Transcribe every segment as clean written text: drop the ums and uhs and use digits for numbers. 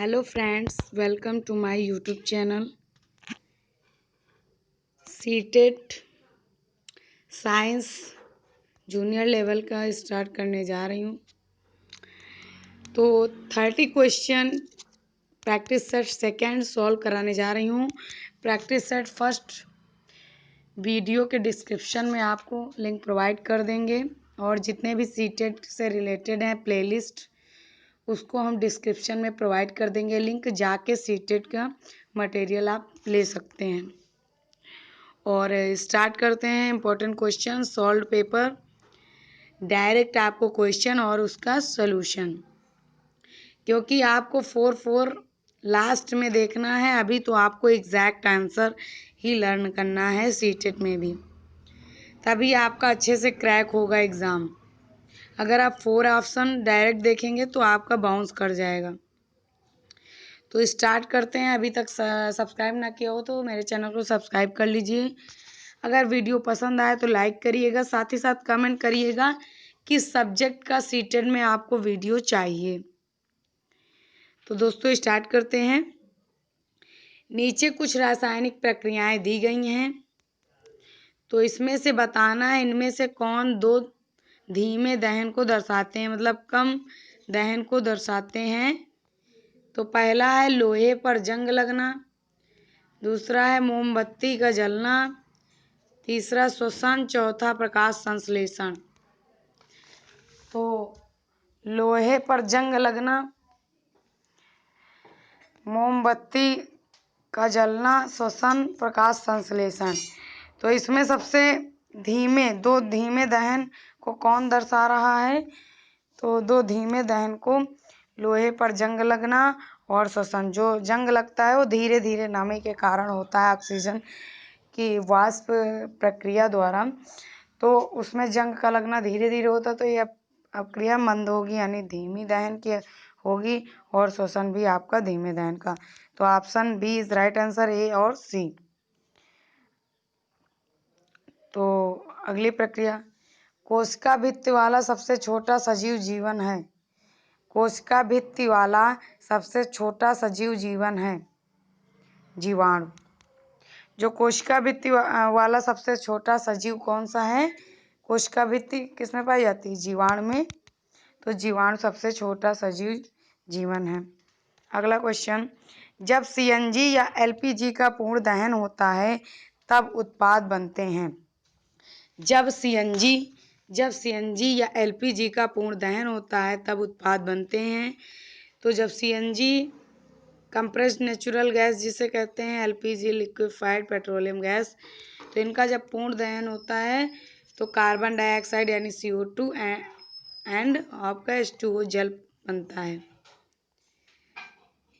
Hello friends, welcome to my YouTube channel. CTET science junior level का start करने जा रही हूँ। तो 30 question practice set second solve कराने जा रही हूँ। प्रैक्टिस सेट फर्स्ट वीडियो के डिस्क्रिप्शन में आपको लिंक प्रोवाइड कर देंगे और जितने भी सीटेट से रिलेटेड हैं प्लेलिस्ट उसको हम डिस्क्रिप्शन में प्रोवाइड कर देंगे लिंक, जाके सीटेट का मटेरियल आप ले सकते हैं। और स्टार्ट करते हैं। Important question, solve paper, direct आपको क्वेश्चन और उसका सॉल्यूशन, क्योंकि आपको 4 लास्ट में देखना है। अभी तो आपको एग्जैक्ट आंसर ही लर्न करना है सीटेट में भी, तभी आपका अच्छे से क्रैक होगा एग्ज़ाम। अगर आप 4 ऑप्शन डायरेक्ट देखेंगे तो आपका बाउंस कर जाएगा। तो स्टार्ट करते हैं। अभी तक सब्सक्राइब ना किया हो तो मेरे चैनल को सब्सक्राइब कर लीजिए। अगर वीडियो पसंद आए तो लाइक करिएगा, साथ ही साथ कमेंट करिएगा किस सब्जेक्ट का सीटेट में आपको वीडियो चाहिए। तो दोस्तों स्टार्ट करते हैं। नीचे कुछ रासायनिक प्रक्रियाएं दी गई हैं, तो इसमें से बताना है इनमें से कौन दो धीमे दहन को दर्शाते हैं, मतलब कम दहन को दर्शाते हैं। तो पहला है लोहे पर जंग लगना, दूसरा है मोमबत्ती का जलना, तीसरा श्वसन, चौथा प्रकाश संश्लेषण। तो लोहे पर जंग लगना, मोमबत्ती का जलना, श्वसन, प्रकाश संश्लेषण। तो इसमें सबसे दो धीमे दहन को कौन दर्शा रहा है? तो दो धीमे दहन को लोहे पर जंग लगना और श्वसन। जो जंग लगता है वो धीरे धीरे नमी के कारण होता है, ऑक्सीजन की वाष्प प्रक्रिया द्वारा। तो उसमें जंग का लगना धीरे धीरे होता, तो यह प्रक्रिया मंद होगी, यानी धीमी दहन की होगी, और श्वसन भी आपका धीमे दहन का। तो option B is right answer, A और सी। तो अगली प्रक्रिया, कोशिका भित्ति वाला सबसे छोटा सजीव जीवन है। कोशिका भित्ति वाला सबसे छोटा सजीव जीवन है जीवाणु। जो कोशिका भित्ति वाला सबसे छोटा सजीव कौन सा है? कोशिका भित्ति किसमें पाई जाती है? जीवाणु में। तो जीवाणु सबसे छोटा सजीव जीवन है। अगला क्वेश्चन, जब सीएनजी या एलपीजी का पूर्ण दहन होता है तब उत्पाद बनते हैं। जब सीएनजी या एलपीजी का पूर्ण दहन होता है तब उत्पाद बनते हैं। तो जब सीएनजी कंप्रेस्ड नेचुरल गैस जिसे कहते हैं, एलपीजी लिक्विफाइड पेट्रोलियम गैस, तो इनका जब पूर्ण दहन होता है तो कार्बन डाइऑक्साइड यानी CO2 एंड आपका H2O जल बनता है।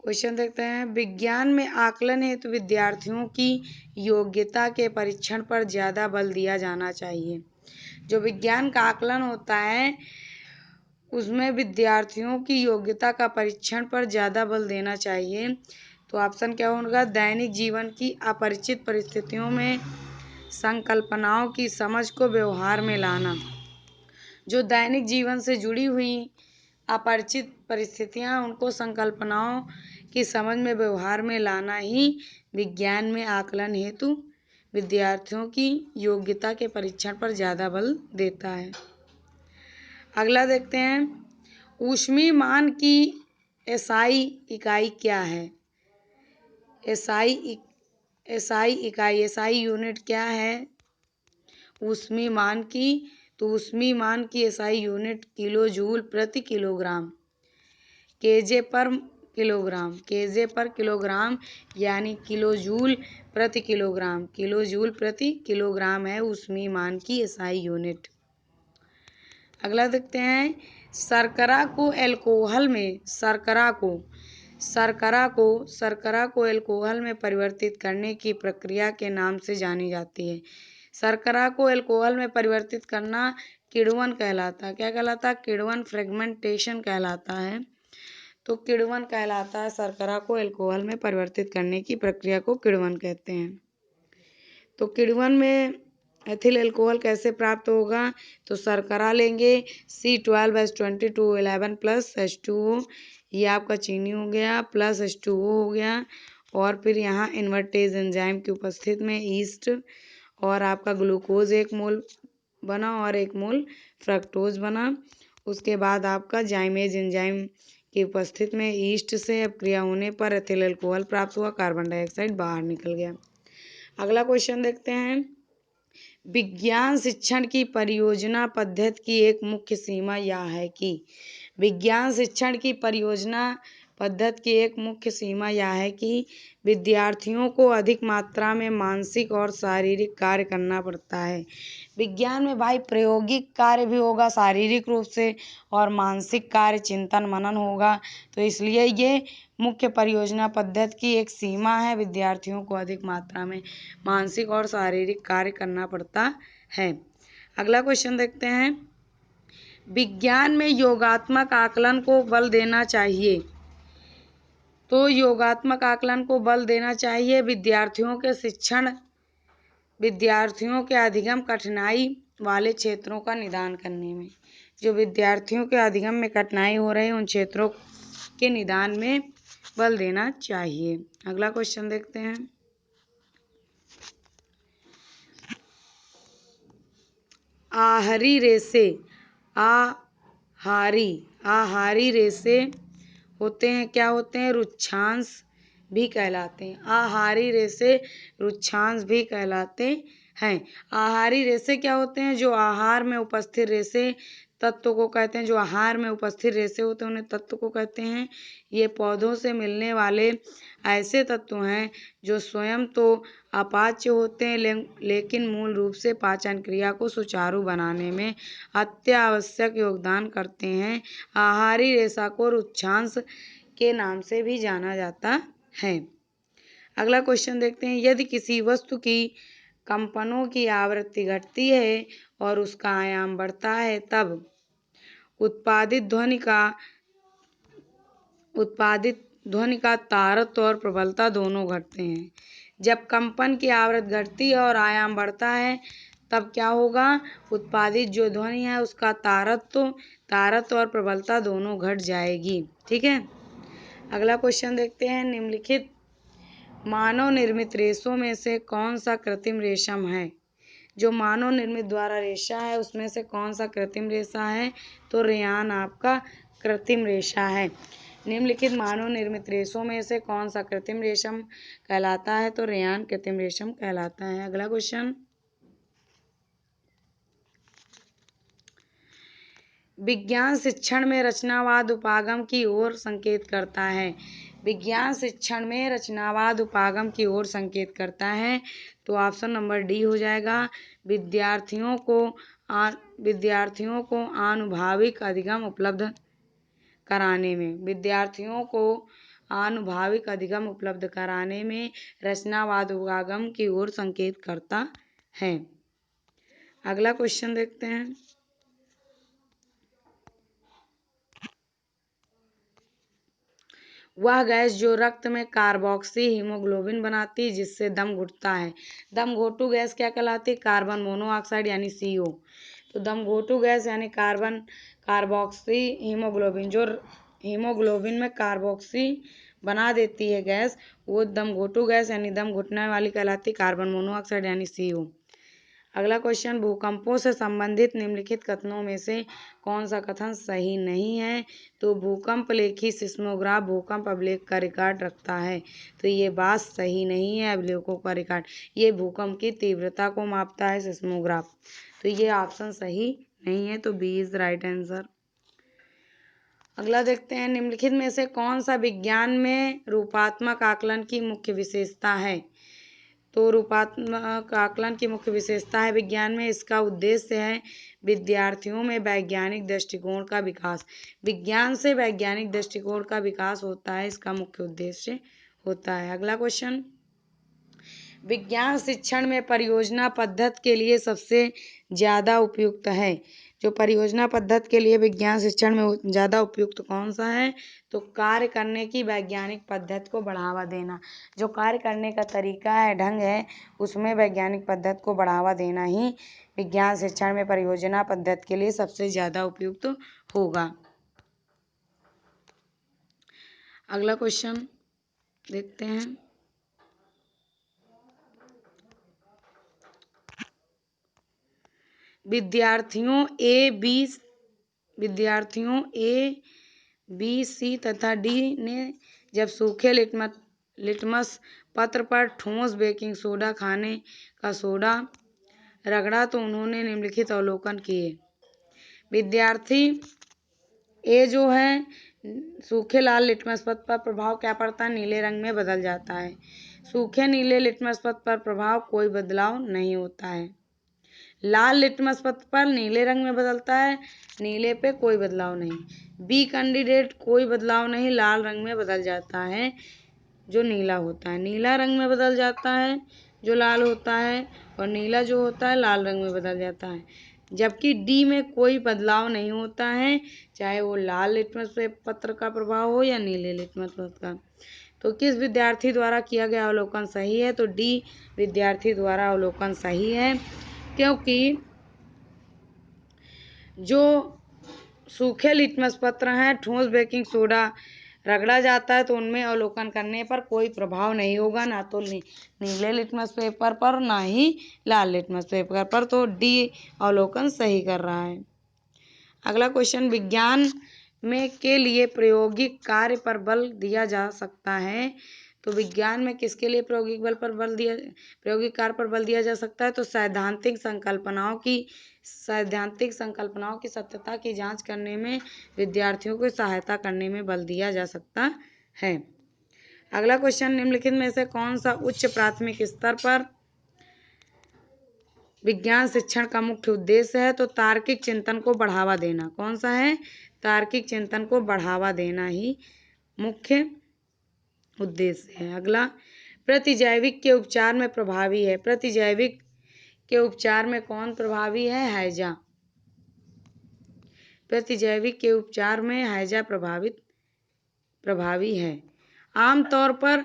क्वेश्चन देखते हैं, विज्ञान में आकलन हेतु विद्यार्थियों की योग्यता के परीक्षण पर ज़्यादा बल दिया जाना चाहिए। जो विज्ञान का आकलन होता है उसमें विद्यार्थियों की योग्यता का परीक्षण पर ज़्यादा बल देना चाहिए। तो ऑप्शन क्या होगा? दैनिक जीवन की अपरिचित परिस्थितियों में संकल्पनाओं की समझ को व्यवहार में लाना। जो दैनिक जीवन से जुड़ी हुई अपरिचित परिस्थितियां, उनको संकल्पनाओं की समझ में व्यवहार में लाना ही विज्ञान में आकलन हेतु विद्यार्थियों की योग्यता के परीक्षण पर ज़्यादा बल देता है। अगला देखते हैं, ऊष्मीमान की एसआई इकाई क्या है? एसआई यूनिट क्या है ऊष्मीमान की? तो ऊष्मीमान की एसआई यूनिट किलो जूल प्रति किलोग्राम, केजे पर किलोग्राम यानी किलो जूल प्रति किलोग्राम है ऊष्मीमान की एसआई यूनिट। अगला देखते हैं, शर्करा को एल्कोहल में परिवर्तित करने की प्रक्रिया के नाम से जानी जाती है। शर्करा को एल्कोहल में परिवर्तित करना किण्वन कहलाता है। क्या कहलाता है? किण्वन, फ्रेगमेंटेशन कहलाता है। तो किण्वन कहलाता है, शर्करा को एल्कोहल में परिवर्तित करने की प्रक्रिया को किण्वन कहते हैं। तो किण्वन में एथिल अल्कोहल कैसे प्राप्त होगा? तो शर्करा लेंगे, C12H22 11 प्लस H2O, ये आपका चीनी हो गया प्लस H2O हो गया, और फिर यहाँ इन्वर्टेज एंजाइम की उपस्थिति में ईस्ट और आपका ग्लूकोज 1 मोल बना और 1 मोल फ्रक्टोज बना। उसके बाद आपका जाइमेज एंजाइम की उपस्थिति में ईस्ट से अब क्रिया होने पर एथिल अल्कोहल प्राप्त हुआ, कार्बन डाइऑक्साइड बाहर निकल गया। अगला क्वेश्चन देखते हैं। विज्ञान शिक्षण की परियोजना पद्धति की एक मुख्य सीमा यह है कि विज्ञान शिक्षण की परियोजना पद्धति की एक मुख्य सीमा यह है कि विद्यार्थियों को अधिक मात्रा में मानसिक और शारीरिक कार्य करना पड़ता है। विज्ञान में भाई प्रायोगिक कार्य भी होगा शारीरिक रूप से, और मानसिक कार्य चिंतन मनन होगा। तो इसलिए ये मुख्य परियोजना पद्धति की एक सीमा है, विद्यार्थियों को अधिक मात्रा में मानसिक और शारीरिक कार्य करना पड़ता है। अगला क्वेश्चन देखते हैं। विज्ञान में योगात्मक आकलन को बल देना चाहिए। तो योगात्मक आकलन को बल देना चाहिए विद्यार्थियों के अधिगम कठिनाई वाले क्षेत्रों का निदान करने में। जो विद्यार्थियों के अधिगम में कठिनाई हो रही है उन क्षेत्रों के निदान में बल देना चाहिए। अगला क्वेश्चन देखते हैं। आहारी रेशे होते हैं, क्या होते हैं? रुक्षांश भी कहलाते हैं। आहारी रेशे रुक्षांश भी कहलाते हैं। आहारी रेशे क्या होते हैं? जो आहार में उपस्थित रेशे तत्व को कहते हैं। जो आहार में उपस्थित रेशे होते हैं उन्हें तत्व को कहते हैं। ये पौधों से मिलने वाले ऐसे तत्व हैं जो स्वयं तो अपाच्य होते हैं लेकिन मूल रूप से पाचन क्रिया को सुचारू बनाने में अत्यावश्यक योगदान करते हैं। आहारी रेशा को रुक्षांश के नाम से भी जाना जाता है। अगला क्वेश्चन देखते हैं। यदि किसी वस्तु की कंपनों की आवृत्ति घटती है और उसका आयाम बढ़ता है तब उत्पादित ध्वनि का तारत्व और प्रबलता दोनों घटते हैं। जब कंपन की आवृत्ति घटती है और आयाम बढ़ता है तब क्या होगा? उत्पादित जो ध्वनि है उसका तारत्व और प्रबलता दोनों घट जाएगी। ठीक है। अगला क्वेश्चन देखते हैं। निम्नलिखित मानव निर्मित रेशों में से कौन सा कृत्रिम रेशम है? जो मानव निर्मित द्वारा रेशा है उसमें से कौन सा कृत्रिम रेशा है? तो रेयान आपका कृत्रिम रेशा है। निम्नलिखित मानव निर्मित रेशों में से कौन सा कृत्रिम रेशम कहलाता है? तो रेयान कृत्रिम रेशम कहलाता है। अगला क्वेश्चन। विज्ञान शिक्षण में रचनावाद उपागम की ओर संकेत करता है। विज्ञान शिक्षण में रचनावाद उपागम की ओर संकेत करता है। तो ऑप्शन नंबर डी हो जाएगा। विद्यार्थियों को आनुभविक अधिगम उपलब्ध कराने में रचनावाद उपागम की ओर संकेत करता है। अगला क्वेश्चन देखते हैं। वह गैस जो रक्त में कार्बोक्सी हीमोग्लोबिन बनाती है जिससे दम घुटता है। दम घोटू गैस क्या कहलाती है? कार्बन मोनोऑक्साइड यानी CO। तो दम घोटू गैस यानी कार्बोक्सी हीमोग्लोबिन, जो हीमोग्लोबिन में कार्बोक्सी बना देती है गैस, वो दम घोटू गैस यानी दम घुटने वाली कहलाती है, कार्बन मोनोऑक्साइड यानी CO। अगला क्वेश्चन। भूकंपों से संबंधित निम्नलिखित कथनों में से कौन सा कथन सही नहीं है? तो भूकंप लेखी सिस्मोग्राफ भूकंप अभिलेख का रिकॉर्ड रखता है। तो ये बात सही नहीं है। अभिलेखों का रिकॉर्ड, ये भूकंप की तीव्रता को मापता है सिस्मोग्राफ। तो ये ऑप्शन सही नहीं है। तो बी इज राइट आंसर। अगला देखते हैं। निम्नलिखित में से कौन सा विज्ञान में रूपात्मक आकलन की मुख्य विशेषता है? तो रूपात्मक आकलन की मुख्य विशेषता है विज्ञान में, इसका उद्देश्य है विद्यार्थियों में वैज्ञानिक दृष्टिकोण का विकास। विज्ञान से वैज्ञानिक दृष्टिकोण का विकास होता है, इसका मुख्य उद्देश्य होता है। अगला क्वेश्चन। विज्ञान शिक्षण में परियोजना पद्धति के लिए सबसे ज्यादा उपयुक्त है। जो परियोजना पद्धति के लिए विज्ञान शिक्षण में ज़्यादा उपयुक्त कौन सा है? तो कार्य करने की वैज्ञानिक पद्धति को बढ़ावा देना। जो कार्य करने का तरीका है, ढंग है, उसमें वैज्ञानिक पद्धति को बढ़ावा देना ही विज्ञान शिक्षण में परियोजना पद्धति के लिए सबसे ज़्यादा उपयुक्त होगा। अगला क्वेश्चन देखते हैं। विद्यार्थियों ए, बी, सी तथा डी ने जब सूखे लिटमस पत्र पर ठोस बेकिंग सोडा खाने का सोडा रगड़ा तो उन्होंने निम्नलिखित अवलोकन किए। विद्यार्थी ए जो है, सूखे लाल लिटमस पत्र पर प्रभाव क्या पड़ता है? नीले रंग में बदल जाता है। सूखे नीले लिटमस पत्र पर प्रभाव कोई बदलाव नहीं होता है। लाल लिटमस पत्र पर नीले रंग में बदलता है, नीले पे कोई बदलाव नहीं। बी कैंडिडेट कोई बदलाव नहीं, लाल रंग में बदल जाता है जो नीला होता है, नीला रंग में बदल जाता है जो लाल होता है, और नीला जो होता है लाल रंग में बदल जाता है। जबकि डी में कोई बदलाव नहीं होता है, चाहे वो लाल लिटमस पत्र का प्रभाव हो या नीले लिटमस पत्र का। तो किस विद्यार्थी द्वारा किया गया अवलोकन सही है? तो डी विद्यार्थी द्वारा अवलोकन सही है, क्योंकि जो सूखे लिटमस पत्र हैं, ठोस बेकिंग सोडा रगड़ा जाता है तो उनमें अवलोकन करने पर कोई प्रभाव नहीं होगा, ना तो नीले लिटमस पेपर पर ना ही लाल लिटमस पेपर पर। तो डी अवलोकन सही कर रहा है। अगला क्वेश्चन, विज्ञान में के लिए प्रायोगिक कार्य पर बल दिया जा सकता है। तो विज्ञान में किसके लिए प्रायोगिक कार्य पर बल दिया जा सकता है? तो सैद्धांतिक संकल्पनाओं की सत्यता की जांच करने में विद्यार्थियों को सहायता करने में बल दिया जा सकता है। अगला क्वेश्चन, निम्नलिखित में से कौन सा उच्च प्राथमिक स्तर पर विज्ञान शिक्षण का मुख्य उद्देश्य है? तो तार्किक चिंतन को बढ़ावा देना। कौन सा है? तार्किक चिंतन को बढ़ावा देना ही मुख्य उद्देश्य है। अगला, प्रतिजैविक के उपचार में प्रभावी है। प्रतिजैविक के उपचार में कौन प्रभावी है? हैजा। प्रतिजैविक के उपचार में हैजा प्रभावी है। आमतौर पर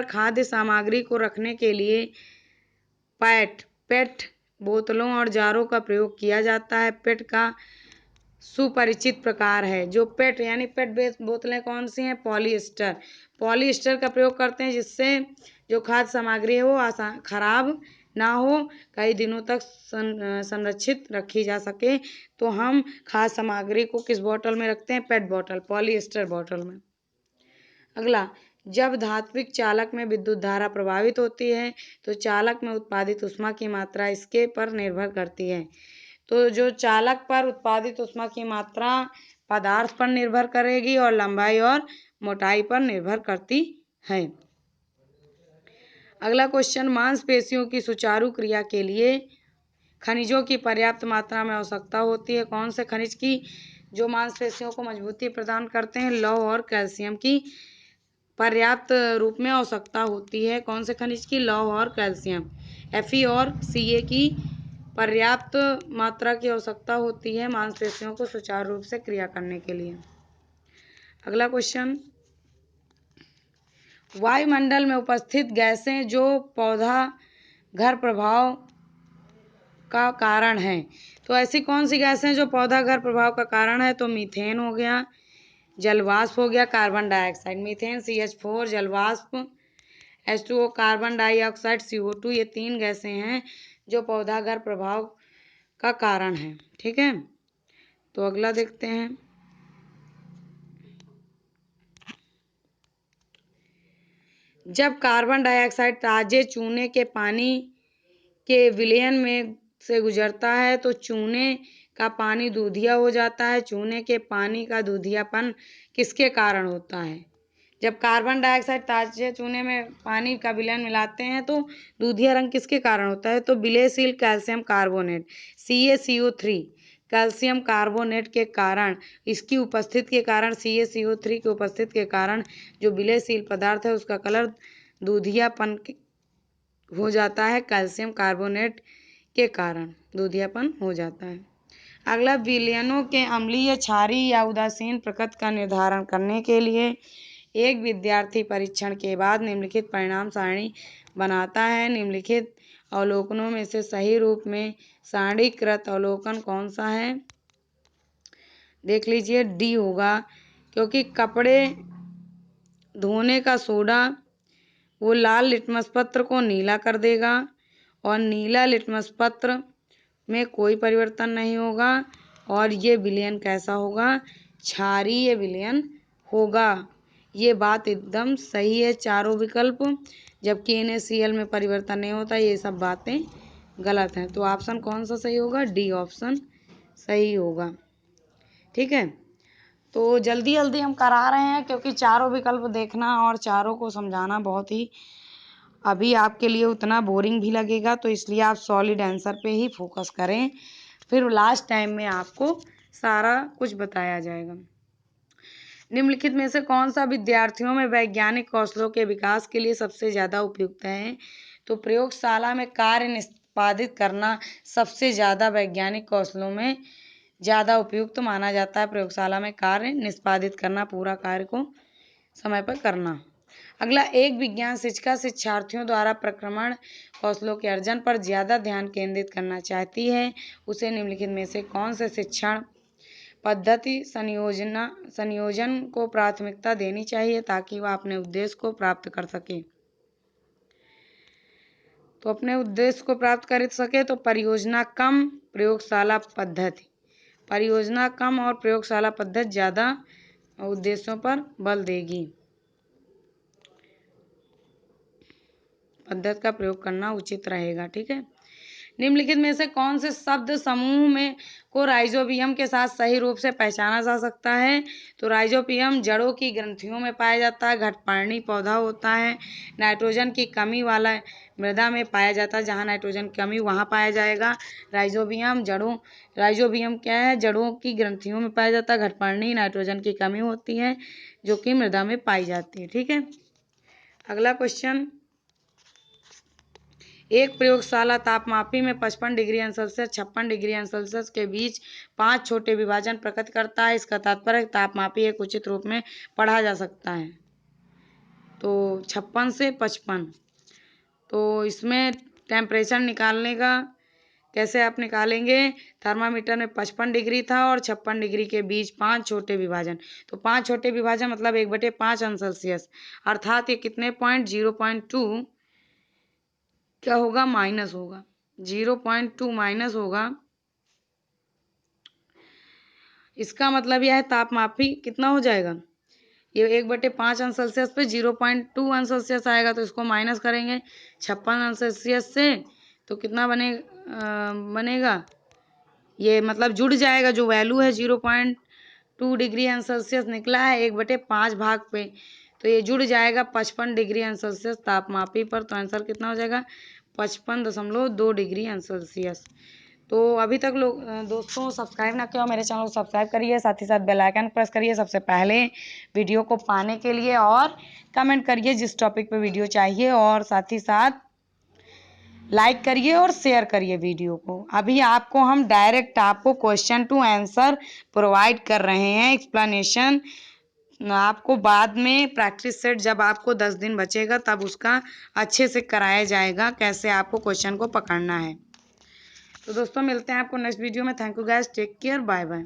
खाद्य सामग्री को रखने के लिए पेट बोतलों और जारों का प्रयोग किया जाता है। पेट का सुपरिचित प्रकार है। जो पेट यानी पेट बोतलें कौन सी हैं? पॉलीएस्टर का प्रयोग करते हैं, जिससे जो खाद्य सामग्री है वो खराब ना हो, कई दिनों तक संरक्षित रखी जा सके। तो हम खाद्य सामग्री को किस बोतल में रखते हैं? पेट बोतल, पॉलीएस्टर बोतल में। अगला, जब धात्विक चालक में विद्युत धारा प्रभावित होती है तो चालक में उत्पादित ऊष्मा की मात्रा इसके पर निर्भर करती है। तो जो चालक पर उत्पादित ऊष्मा की मात्रा पदार्थ पर निर्भर करेगी और लंबाई और मोटाई पर निर्भर करती है। अगला क्वेश्चन, मांसपेशियों की सुचारू क्रिया के लिए खनिजों की पर्याप्त मात्रा में आवश्यकता होती है। कौन से खनिज की जो मांसपेशियों को मजबूती प्रदान करते हैं? लौह और कैल्शियम की पर्याप्त रूप में आवश्यकता होती है। कौन से खनिज की? लौह और कैल्शियम। Fe और Ca की पर्याप्त मात्रा की आवश्यकता होती है मांसपेशियों को सुचारू रूप से क्रिया करने के लिए। अगला क्वेश्चन, वायुमंडल में उपस्थित गैसें जो पौधा घर प्रभाव का कारण है। तो ऐसी कौन सी गैसें जो पौधा घर प्रभाव का कारण है? तो मीथेन हो गया, जलवाष्प हो गया, कार्बन डाइऑक्साइड। मीथेन CH4, जलवाष्प H2O, कार्बन डाइऑक्साइड CO2, ये 3 गैसें हैं जो पौधा घर प्रभाव का कारण है। ठीक है, तो अगला देखते हैं। जब कार्बन डाइऑक्साइड ताजे चूने के पानी के विलयन में से गुजरता है तो चूने का पानी दूधिया हो जाता है। चूने के पानी का दूधियापन किसके कारण होता है? जब कार्बन डाइऑक्साइड ताजे चूने में पानी का विलयन मिलाते हैं तो दूधिया रंग किसके कारण होता है? तो विलयशील calcium carbonate CaCO3 calcium carbonate के कारण, इसकी उपस्थिति के कारण, CaCO3 की उपस्थिति के कारण जो विलयशील पदार्थ है उसका कलर दूधियापन हो जाता है कैल्शियम कार्बोनेट के कारण। दूधियापन हो जाता है। अगला, विलयनों के अम्लीय, क्षारीय या उदासीन प्रकृति का निर्धारण करने के लिए एक विद्यार्थी परीक्षण के बाद निम्नलिखित परिणाम सारणी बनाता है। निम्नलिखित अवलोकनों में से सही रूप में सारणीकृत अवलोकन कौन सा है? देख लीजिए, डी होगा, क्योंकि कपड़े धोने का सोडा वो लाल लिटमस पत्र को नीला कर देगा और नीला लिटमस पत्र में कोई परिवर्तन नहीं होगा, और ये विलयन कैसा होगा? क्षारीय विलयन होगा। ये बात एकदम सही है, चारों विकल्प, जबकि NaCl में परिवर्तन नहीं होता। ये सब बातें गलत हैं, तो ऑप्शन कौन सा सही होगा? डी ऑप्शन सही होगा। ठीक है, तो जल्दी जल्दी हम करा रहे हैं, क्योंकि चारों विकल्प देखना और चारों को समझाना बहुत ही अभी आपके लिए उतना बोरिंग भी लगेगा, तो इसलिए आप सॉलिड आंसर पे ही फोकस करें, फिर लास्ट टाइम में आपको सारा कुछ बताया जाएगा। निम्नलिखित में से कौन सा विद्यार्थियों में वैज्ञानिक कौशलों के विकास के लिए सबसे ज़्यादा उपयुक्त है? तो प्रयोगशाला में कार्य निष्पादित करना सबसे ज़्यादा वैज्ञानिक कौशलों में ज़्यादा उपयुक्त माना जाता है। प्रयोगशाला में कार्य निष्पादित करना, पूरा कार्य को समय पर करना। अगला, एक विज्ञान शिक्षिका शिक्षार्थियों द्वारा प्रक्रमण कौशलों के अर्जन पर ज़्यादा ध्यान केंद्रित करना चाहती है। उसे निम्नलिखित में से कौन से शिक्षण पद्धति संयोजन को प्राथमिकता देनी चाहिए ताकि वह अपने उद्देश्य को प्राप्त कर सके? तो अपने उद्देश्य को प्राप्त कर सके तो परियोजना कम, प्रयोगशाला पद्धति। परियोजना कम और प्रयोगशाला पद्धति ज़्यादा उद्देश्यों पर बल देगी। पद्धति का प्रयोग करना उचित रहेगा। ठीक है, निम्नलिखित में से कौन से शब्द समूह में को राइजोबियम के साथ सही रूप से पहचाना जा सकता है? तो राइजोबियम जड़ों की ग्रंथियों में पाया जाता है, घटपर्णी पौधा होता है, नाइट्रोजन की कमी वाला मृदा में पाया जाता है, जहाँ नाइट्रोजन की कमी वहाँ पाया जाएगा राइजोबियम। राइजोबियम क्या है? जड़ों की ग्रंथियों में पाया जाता है, घटपर्णी नाइट्रोजन की कमी होती है जो कि मृदा में पाई जाती है। ठीक है, अगला क्वेश्चन, एक प्रयोगशाला तापमापी में 55 डिग्री सेल्सियस 56 डिग्री सेल्सियस के बीच 5 छोटे विभाजन प्रकट करता है। इसका तात्पर्य तापमापी एक उचित रूप में पढ़ा जा सकता है। तो 56 से 55, तो इसमें टेम्परेचर निकालने का कैसे आप निकालेंगे? थर्मामीटर में 55 डिग्री था और 56 डिग्री के बीच 5 छोटे विभाजन, तो 5 छोटे विभाजन मतलब 1/5 अंश सेल्सियस, अर्थात ये कितने पॉइंट? 0.2 क्या होगा? माइनस होगा, 0.2 माइनस होगा। इसका मतलब यह है तापमापी कितना हो जाएगा? ये 1/5 अंश सेल्सियस पे 0.2 अंश सेल्सियस आएगा, तो इसको माइनस करेंगे 56 अंश सेल्सियस से, तो कितना बनेगा? ये मतलब जुड़ जाएगा, जो वैल्यू है 0.2 डिग्री सेल्सियस निकला है 1/5 भाग पे, तो ये जुड़ जाएगा 55 डिग्री सेल्सियस तापमापी पर। तो आंसर कितना हो जाएगा? 55.2 डिग्री सेल्सियस। तो अभी तक लोग दोस्तों सब्सक्राइब ना किया मेरे चैनल को सब्सक्राइब करिए, साथ ही साथ बेल आइकन प्रेस करिए सबसे पहले वीडियो को पाने के लिए, और कमेंट करिए जिस टॉपिक पे वीडियो चाहिए, और साथ ही साथ लाइक करिए और शेयर करिए वीडियो को। अभी आपको हम डायरेक्ट आपको क्वेश्चन टू आंसर प्रोवाइड कर रहे हैं, एक्सप्लेनेशन आपको बाद में प्रैक्टिस सेट जब आपको 10 दिन बचेगा तब उसका अच्छे से कराया जाएगा, कैसे आपको क्वेश्चन को पकड़ना है। तो दोस्तों मिलते हैं आपको नेक्स्ट वीडियो में। Thank you guys, take care, bye bye.